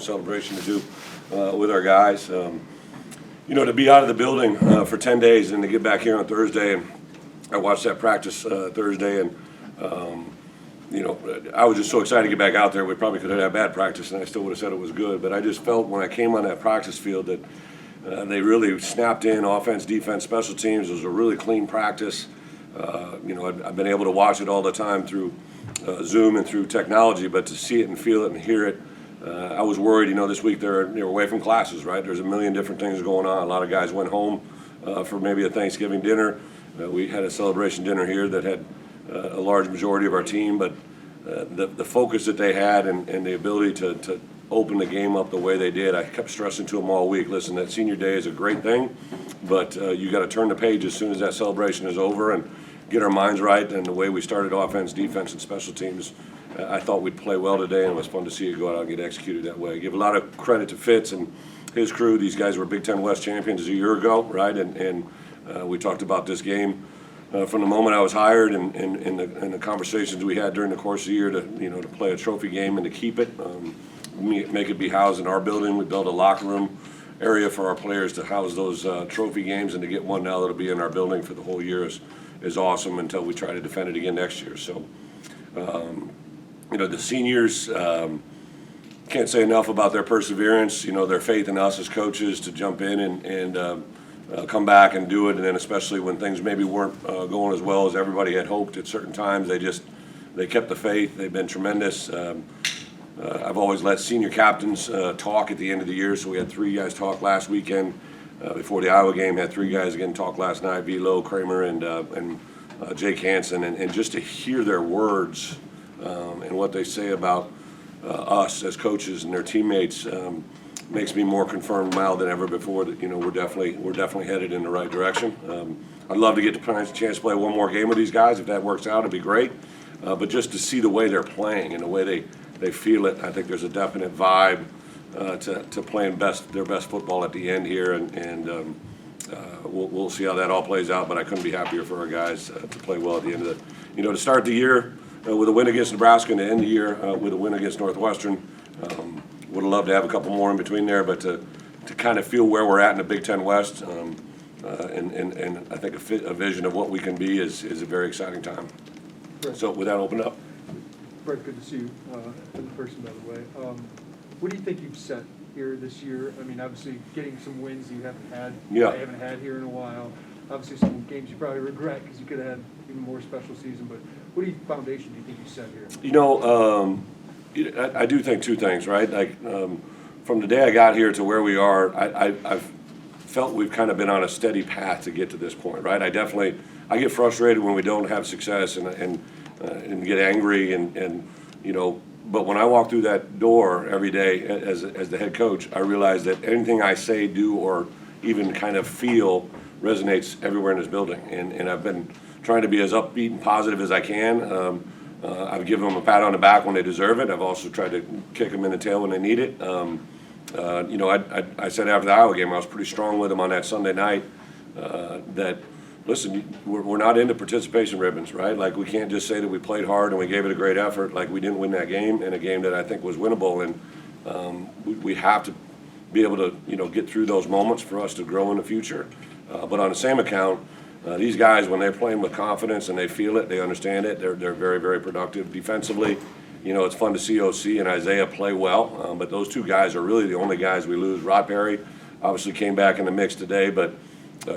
celebration to do with our guys. To be out of the building for 10 days and to get back here on Thursday, and I watched that practice Thursday, and I was just so excited to get back out there. We probably could have had bad practice, and I still would have said it was good. But I just felt when I came on that practice field that they really snapped in offense, defense, special teams. It was a really clean practice. I've been able to watch it all the time through Zoom and through technology, but to see it and feel it and hear it, I was worried. This week they were away from classes, right? There's a million different things going on. A lot of guys went home for maybe a Thanksgiving dinner. We had a celebration dinner here that had a large majority of our team, but the focus that they had and the ability to open the game up the way they did, I kept stressing to them all week, listen, that senior day is a great thing, but you got to turn the page as soon as that celebration is over and get our minds right. And the way we started offense, defense, and special teams, I thought we'd play well today, and it was fun to see it go out and get executed that way. I give a lot of credit to Fitz and his crew. These guys were Big Ten West champions a year ago, right? And we talked about this game from the moment I was hired, and the conversations we had during the course of the year to play a trophy game and to keep it, make it be housed in our building. We built a locker room area for our players to house those trophy games, and to get one now that'll be in our building for the whole year is awesome until we try to defend it again next year. So, the seniors, can't say enough about their perseverance, their faith in us as coaches to jump in and come back and do it. And then especially when things maybe weren't going as well as everybody had hoped at certain times, they kept the faith. They've been tremendous. I've always let senior captains talk at the end of the year, so we had 3 guys talk last weekend. Before the Iowa game, had 3 guys again talk last night: Velo, Kramer, and Jake Hansen, and just to hear their words and what they say about us as coaches and their teammates makes me more confirmed now than ever before that we're definitely headed in the right direction. I'd love to get the chance to play one more game with these guys. If that works out, it'd be great. But just to see the way they're playing and the way they feel it, I think there's a definite vibe to playing their best football at the end here, and we'll see how that all plays out. But I couldn't be happier for our guys to play well at the end of to start the year with a win against Nebraska and to end the year with a win against Northwestern. Would have loved to have a couple more in between there, but to kind of feel where we're at in the Big Ten West, and I think a vision of what we can be is a very exciting time. Brett. So with that opened up. Brett, good to see you in person, by the way. What do you think you've set here this year? I mean, obviously getting some wins you haven't had here in a while. Obviously some games you probably regret because you could have had even more special season. But what foundation do you think you set here? I do think 2 things, right? Like from the day I got here to where we are, I've felt we've kind of been on a steady path to get to this point, right? I get frustrated when we don't have success and get angry but when I walk through that door every day as the head coach, I realize that anything I say, do, or even kind of feel resonates everywhere in this building. And I've been trying to be as upbeat and positive as I can. I've given them a pat on the back when they deserve it. I've also tried to kick them in the tail when they need it. I said after the Iowa game, I was pretty strong with them on that Sunday night that, listen, we're not into participation ribbons, right? Like, we can't just say that we played hard and we gave it a great effort. Like, we didn't win that game, in a game that I think was winnable. And we have to be able to, get through those moments for us to grow in the future. But on the same account, these guys, when they're playing with confidence and they feel it, they understand it, they're very, very productive defensively. It's fun to see OC and Isaiah play well, but those 2 guys are really the only guys we lose. Rod Perry obviously came back in the mix today, but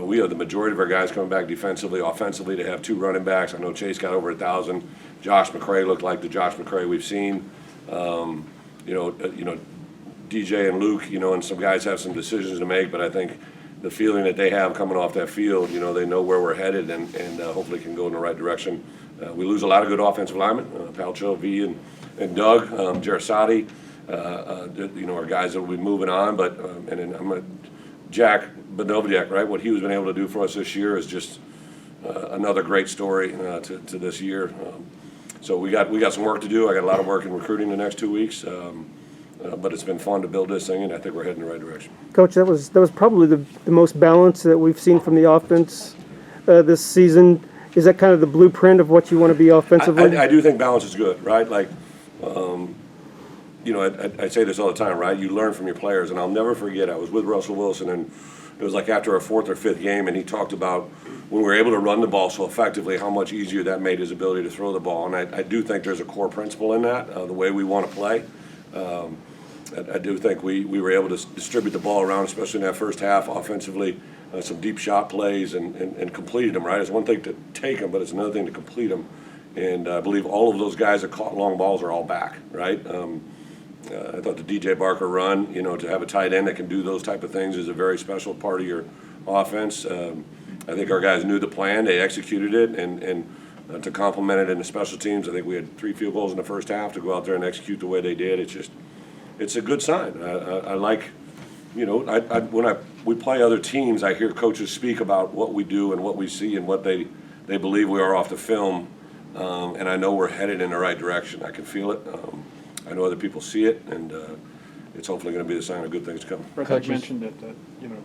we have the majority of our guys coming back defensively. Offensively, they have 2 running backs. I know Chase got over 1,000. Josh McCray looked like the Josh McCray we've seen. DJ and Luke, and some guys have some decisions to make, but I think the feeling that they have coming off that field, they know where we're headed and hopefully can go in the right direction. We lose a lot of good offensive linemen, Palcho, V, and Doug, Jarasati, are guys that will be moving on, but and then Jack Benovajek, right? What he was been able to do for us this year is just another great story to this year. So we got some work to do. I got a lot of work in recruiting the next 2 weeks. But it's been fun to build this thing, and I think we're heading in the right direction. Coach, that was probably the most balance that we've seen from the offense this season. Is that kind of the blueprint of what you want to be offensively? I do think balance is good, right? Like, I say this all the time, right? You learn from your players, and I'll never forget, I was with Russell Wilson, and it was like after our fourth or fifth game, and he talked about when we were able to run the ball so effectively, how much easier that made his ability to throw the ball. And I do think there's a core principle in that, the way we want to play. I do think we were able to distribute the ball around, especially in that first half offensively, some deep shot plays and completed them, right? It's one thing to take them, but it's another thing to complete them. And I believe all of those guys that caught long balls are all back, right? I thought the DJ Barker run, to have a tight end that can do those type of things is a very special part of your offense. I think our guys knew the plan, they executed it, and to complement it in the special teams, I think we had 3 field goals in the first half to go out there and execute the way they did. It's a good sign. I like, when we play other teams, I hear coaches speak about what we do and what we see and what they believe we are off the film, and I know we're headed in the right direction. I can feel it. I know other people see it, and it's hopefully going to be the sign of good things coming. Bret, you mentioned that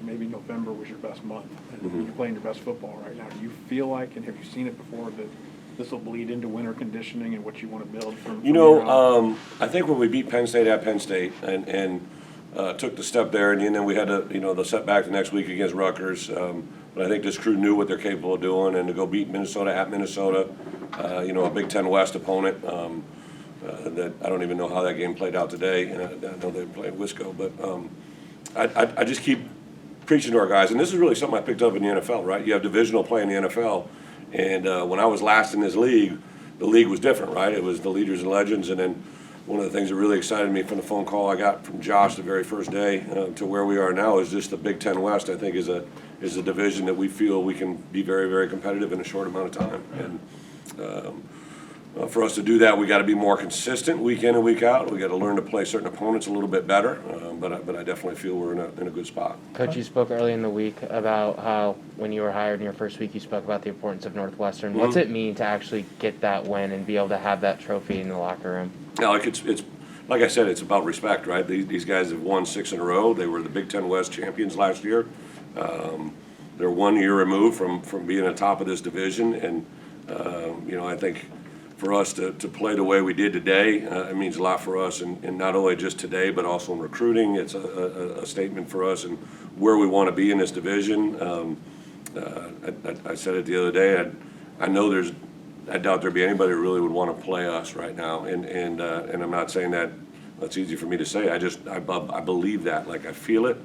maybe November was your best month, and you're playing your best football right now. Do you feel like, and have you seen it before, that this will bleed into winter conditioning and what you want to build from here on? I think when we beat Penn State at Penn State and took the step there, and then we had the setback the next week against Rutgers. But I think this crew knew what they're capable of doing, and to go beat Minnesota at Minnesota, a Big Ten West opponent. That I don't even know how that game played out today. I know they played Wisco, but I just keep preaching to our guys, and this is really something I picked up in the NFL, right? You have divisional play in the NFL, and when I was last in this league, the league was different, right? It was the leaders and legends, and then one of the things that really excited me from the phone call I got from Josh the very first day to where we are now is just the Big Ten West. I think is a division that we feel we can be very, very competitive in a short amount of time, and for us to do that, we got to be more consistent week in and week out. We got to learn to play certain opponents a little bit better, but I definitely feel we're in a good spot. Coach, you spoke early in the week about how when you were hired in your first week, you spoke about the importance of Northwestern. What's it mean to actually get that win and be able to have that trophy in the locker room? Yeah, it's like I said, it's about respect, right? These guys have won 6 in a row. They were the Big Ten West champions last year. They're 1 year removed from being on top of this division, and I think for us to play the way we did today, it means a lot for us, and not only just today, but also in recruiting. It's a statement for us and where we want to be in this division. I said it the other day. I doubt there'd be anybody who really would want to play us right now, and I'm not saying that that's easy for me to say. I believe that, like I feel it,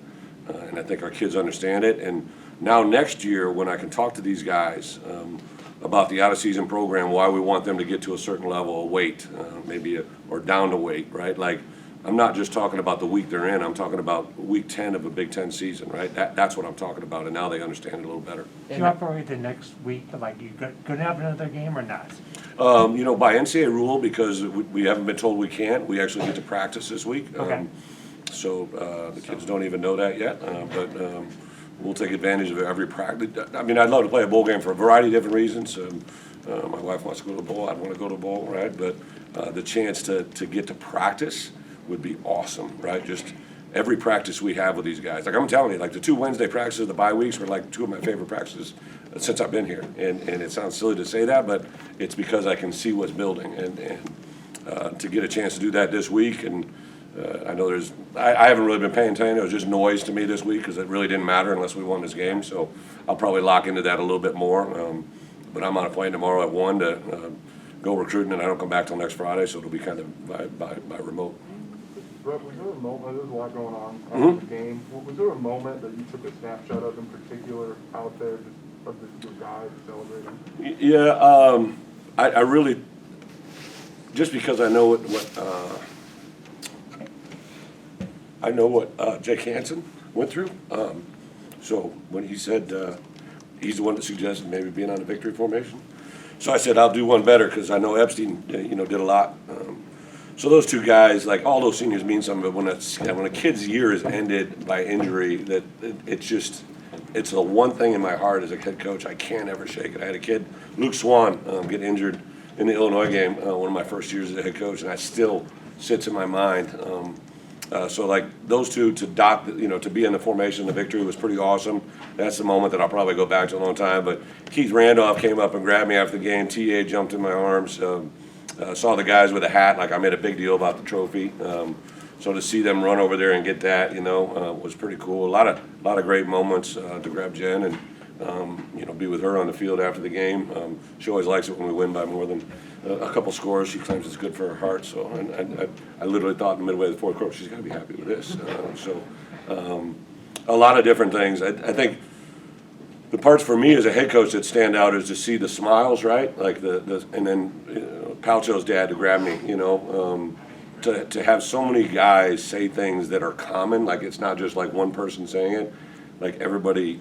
and I think our kids understand it. And now next year, when I can talk to these guys about the out-of-season program, why we want them to get to a certain level of weight, or down to weight, right? Like, I'm not just talking about the week they're in. I'm talking about week 10 of a Big Ten season, right? That's what I'm talking about, and now they understand it a little better. Do you operate the next week, like you gonna have another game or not? By NCAA rule, because we haven't been told we can't, we actually get to practice this week. Okay. So the kids don't even know that yet, but we'll take advantage of every practice. I mean, I'd love to play a bowl game for a variety of different reasons. My wife wants to go to a bowl. I'd want to go to a bowl, right? But the chance to get to practice would be awesome, right? Just every practice we have with these guys. Like I'm telling you, like the 2 Wednesday practices, the bye weeks were like 2 of my favorite practices since I've been here. And it sounds silly to say that, but it's because I can see what's building. And to get a chance to do that this week, and I know I haven't really been paying attention. It was just noise to me this week because it really didn't matter unless we won this game. So I'll probably lock into that a little bit more. But I'm on a plane tomorrow at 1 to go recruiting, and I don't come back till next Friday, so it'll be kind of by remote. Bret, was there a moment, there's a lot going on in the game, was there a moment that you took a snapshot of in particular out there, just of your guys celebrating? Yeah, I really, just because I know what Jake Hansen went through. So when he said, he's the one that suggested maybe being on the victory formation. So I said, I'll do one better because I know Epstein, did a lot. So those 2 guys, like all those seniors mean something, but when a kid's year is ended by injury, that it's the one thing in my heart as a head coach, I can't ever shake it. I had a kid, Luke Swan, get injured in the Illinois game, one of my first years as a head coach, and that still sits in my mind. So like those 2 to be in the formation of the victory was pretty awesome. That's the moment that I'll probably go back to a long time. But Keith Randolph came up and grabbed me after the game. TA jumped in my arms. Saw the guys with a hat, like I made a big deal about the trophy. So to see them run over there and get that, was pretty cool. A lot of great moments to grab Jen and be with her on the field after the game. She always likes it when we win by more than a couple scores. She claims it's good for her heart. So I literally thought in the midway of the fourth quarter, she's got to be happy with this. A lot of different things. I think the parts for me as a head coach that stand out is to see the smiles, right? Like and then Palcho's dad to grab me, to have so many guys say things that are common. Like it's not just like one person saying it. Like everybody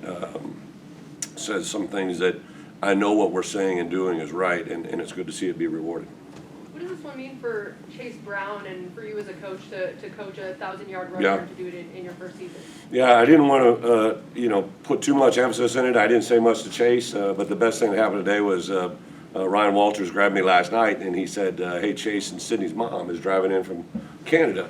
says some things that I know what we're saying and doing is right, and it's good to see it be rewarded. What does this one mean for Chase Brown and for you as a coach to coach a 1,000-yard runner Yeah. to do it in your first season? Yeah, I didn't want to, put too much emphasis in it. I didn't say much to Chase, but the best thing that happened today was Ryan Walters grabbed me last night, and he said, hey, Chase and Sydney's mom is driving in from Canada.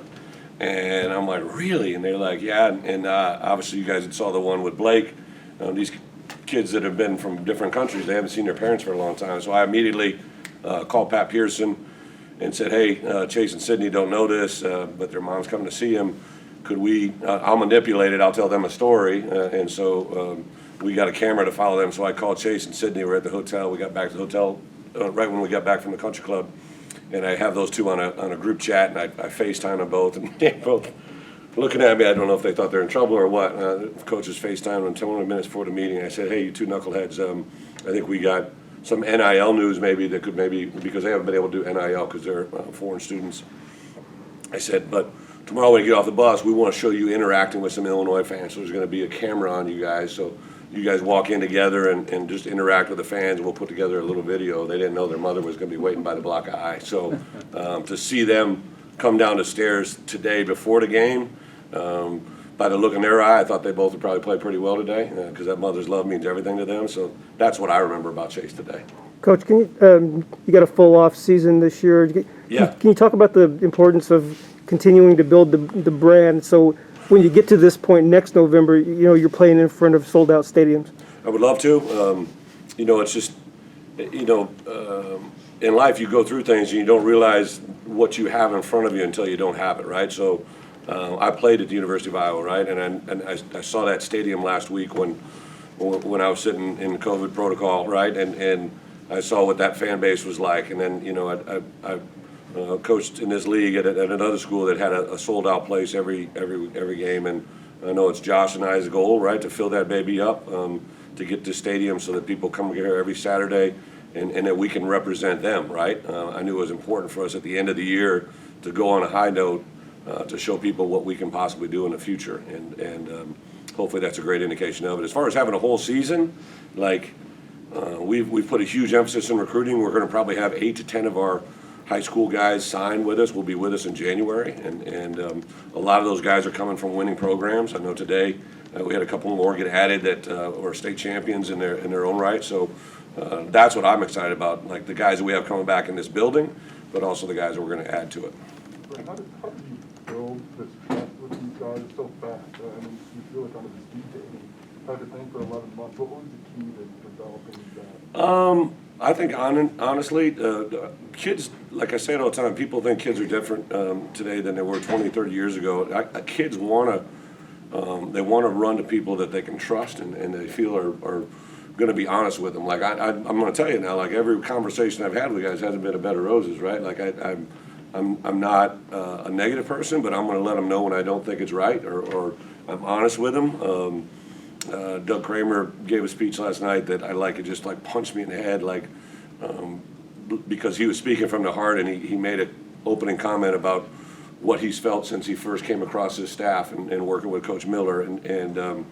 And I'm like, really? And they're like, yeah. And obviously you guys saw the one with Blake. These kids that have been from different countries, they haven't seen their parents for a long time. So I immediately called Pat Pearson and said, hey, Chase and Sydney don't know this, but their mom's coming to see him. Could we, I'll manipulate it, I'll tell them a story. And so we got a camera to follow them. So I called Chase and Sydney, we're at the hotel. We got back to the hotel right when we got back from the country club. And I have those two on a group chat, and I FaceTime them both, and they're both looking at me. I don't know if they thought they're in trouble or what. Coaches FaceTime them 20 minutes before the meeting. I said, hey, you two knuckleheads, I think we got some NIL news maybe, because they haven't been able to do NIL because they're foreign students. I said, but tomorrow when you get off the bus, we want to show you interacting with some Illinois fans. So there's going to be a camera on you guys. So you guys walk in together and just interact with the fans, and we'll put together a little video. They didn't know their mother was going to be waiting by the block of ice. So to see them come down the stairs today before the game, by the look in their eye, I thought they both would probably play pretty well today because that mother's love means everything to them. So that's what I remember about Chase today. Coach, can you got a full off season this year? Yeah. Can you talk about the importance of continuing to build the brand? So when you get to this point next November, you're playing in front of sold out stadiums. I would love to. It's just, in life you go through things and you don't realize what you have in front of you until you don't have it, right? So I played at the University of Iowa, right? And I saw that stadium last week when I was sitting in COVID protocol, right? And I saw what that fan base was like. And then, I coached in this league at another school that had a sold out place every game. And I know it's Josh and I's goal, right, to fill that baby up, to get to stadium so that people come here every Saturday and that we can represent them, right? I knew it was important for us at the end of the year to go on a high note to show people what we can possibly do in the future. And hopefully that's a great indication of it. As far as having a whole season, we've put a huge emphasis in recruiting. We're going to probably have 8 to 10 of our high school guys sign with us, will be with us in January, and a lot of those guys are coming from winning programs. I know today we had a couple more get added that were state champions in their own right. So that's what I'm excited about, like the guys that we have coming back in this building, but also the guys that we're going to add to it. How did you build this trust with these guys so fast? You feel like on this deep day. Hard to think for 11 months. What was the key to developing that? I think honestly, kids, like I say it all the time, people think kids are different today than they were 20, 30 years ago. Kids want to run to people that they can trust and they feel are going to be honest with them. Like I'm going to tell you now, like every conversation I've had with guys hasn't been a bed of roses, right? Like I'm not a negative person, but I'm going to let them know when I don't think it's right or I'm honest with them. Doug Kramer gave a speech last night that I like. It just like punched me in the head, because he was speaking from the heart, and he made an opening comment about what he's felt since he first came across his staff and working with Coach Miller, and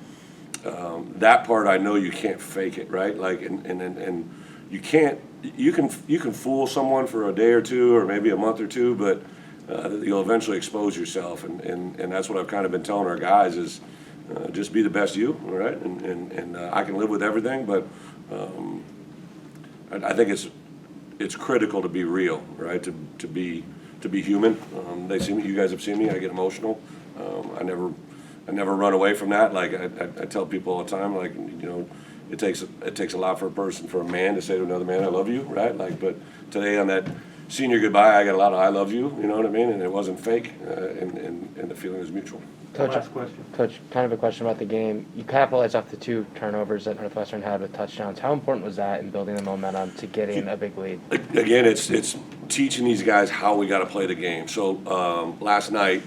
that part I know you can't fake it, right? And you can't. You can fool someone for a day or two or maybe a month or two, but you'll eventually expose yourself, and that's what I've kind of been telling our guys is. Just be the best you, all right? And I can live with everything, but I think it's critical to be real, right? To be human. They see me. You guys have seen me. I get emotional. I never run away from that. Like I tell people all the time, like it takes a lot for a man to say to another man, "I love you," right? But today on that senior goodbye, I got a lot of I love you, you know what I mean? And it wasn't fake, and the feeling was mutual. Coach, Last question. Coach, kind of a question about the game. You capitalized off the 2 turnovers that Northwestern had with touchdowns. How important was that in building the momentum to getting a big lead? Again, it's teaching these guys how we got to play the game. So last night,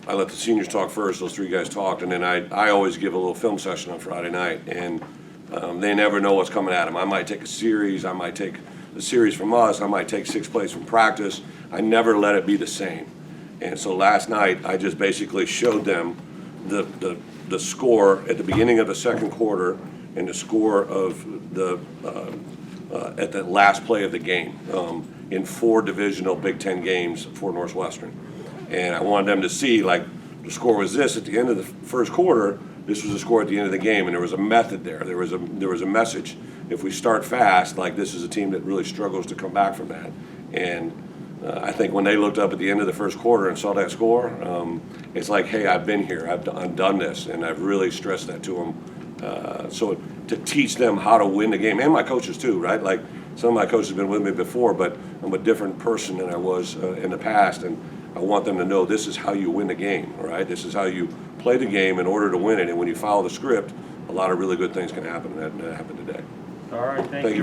I let the seniors talk first. Those 3 guys talked, and then I always give a little film session on Friday night, and they never know what's coming at them. I might take a series. I might take a series from us. I might take 6 plays from practice. I never let it be the same. And so last night, I just basically showed them the score at the beginning of the second quarter and the score of the at the last play of the game in 4 divisional Big Ten games for Northwestern. And I wanted them to see, like, the score was this at the end of the first quarter. This was the score at the end of the game, and there was a method there. There was a message. If we start fast, like, this is a team that really struggles to come back from that. And I think when they looked up at the end of the first quarter and saw that score, it's like, hey, I've been here, I've done this, and I've really stressed that to them. So to teach them how to win the game, and my coaches too, right? Like, some of my coaches have been with me before, but I'm a different person than I was in the past, and I want them to know this is how you win the game, right? This is how you play the game in order to win it, and when you follow the script, a lot of really good things can happen, and that happened today. All right, Thank you.